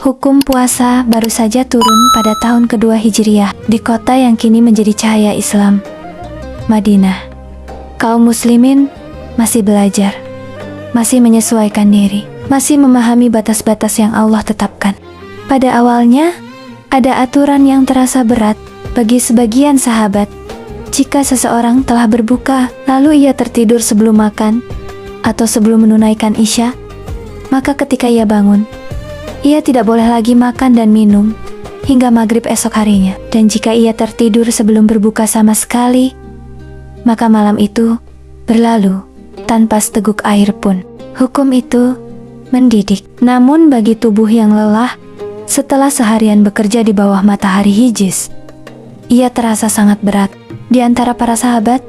Hukum puasa baru saja turun pada tahun kedua Hijriah di kota yang kini menjadi cahaya Islam, Madinah. Kaum muslimin masih belajar, masih menyesuaikan diri, masih memahami batas-batas yang Allah tetapkan. Pada awalnya, ada aturan yang terasa berat bagi sebagian sahabat. Jika seseorang telah berbuka, lalu ia tertidur sebelum makan atau sebelum menunaikan Isya, maka ketika ia bangun, ia tidak boleh lagi makan dan minum hingga maghrib esok harinya. Dan jika ia tertidur sebelum berbuka sama sekali, maka malam itu berlalu tanpa seteguk air pun. Hukum itu mendidik. Namun bagi tubuh yang lelah setelah seharian bekerja di bawah matahari hijis, ia terasa sangat berat. Di antara para sahabat,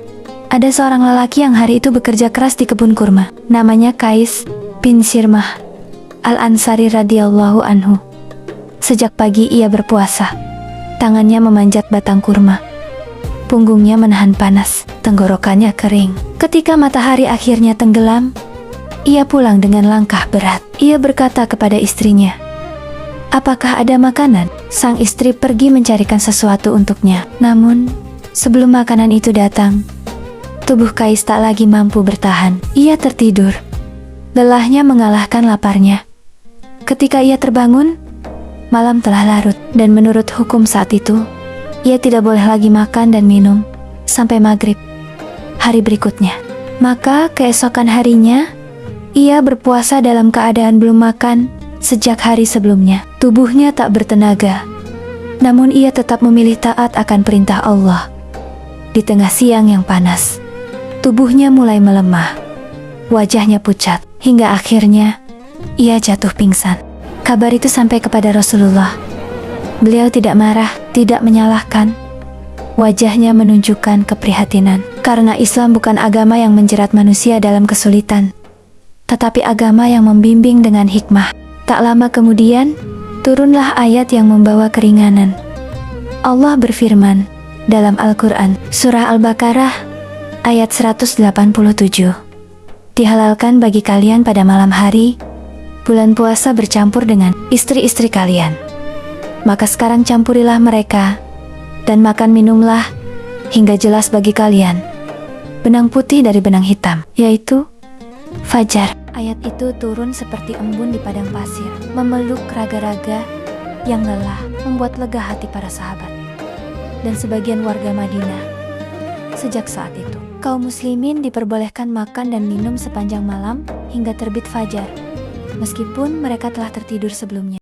ada seorang lelaki yang hari itu bekerja keras di kebun kurma. Namanya Qais bin Sirmah Al-Ansari radhiyallahu anhu. Sejak pagi ia berpuasa. Tangannya memanjat batang kurma. Punggungnya menahan panas, tenggorokannya kering. Ketika matahari akhirnya tenggelam, ia pulang dengan langkah berat. Ia berkata kepada istrinya, "Apakah ada makanan?" Sang istri pergi mencarikan sesuatu untuknya. Namun, sebelum makanan itu datang, tubuh Qais tak lagi mampu bertahan. Ia tertidur. Lelahnya mengalahkan laparnya. Ketika ia terbangun, malam telah larut, dan menurut hukum saat itu, ia tidak boleh lagi makan dan minum sampai maghrib hari berikutnya. Maka keesokan harinya, ia berpuasa dalam keadaan belum makan sejak hari sebelumnya. Tubuhnya tak bertenaga, namun ia tetap memilih taat akan perintah Allah. Di tengah siang yang panas, tubuhnya mulai melemah, wajahnya pucat, hingga akhirnya ia jatuh pingsan. Kabar itu sampai kepada Rasulullah. Beliau tidak marah, tidak menyalahkan. Wajahnya menunjukkan keprihatinan, karena Islam bukan agama yang menjerat manusia dalam kesulitan, tetapi agama yang membimbing dengan hikmah. Tak lama kemudian, turunlah ayat yang membawa keringanan. Allah berfirman dalam Al-Quran, Surah Al-Baqarah, ayat 187. Dihalalkan bagi kalian pada malam hari bulan puasa bercampur dengan istri-istri kalian. Maka sekarang campurilah mereka dan makan minumlah hingga jelas bagi kalian benang putih dari benang hitam, yaitu fajar. Ayat itu turun seperti embun di padang pasir, memeluk raga-raga yang lelah, membuat lega hati para sahabat dan sebagian warga Madinah. Sejak saat itu, kaum muslimin diperbolehkan makan dan minum sepanjang malam hingga terbit fajar, meskipun mereka telah tertidur sebelumnya.